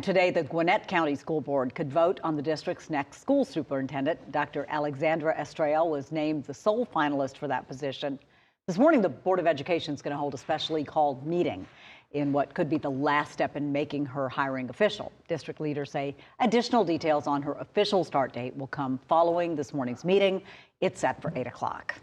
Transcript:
Today, the Gwinnett County School Board could vote on the district's next school superintendent. Dr. Alexandra Estrella was named the sole finalist for that position. This morning, the Board of Education is going to hold a specially called meeting in what could be the last step in making her hiring official. District leaders say additional details on her official start date will come following this morning's meeting. It's set for 8 o'clock.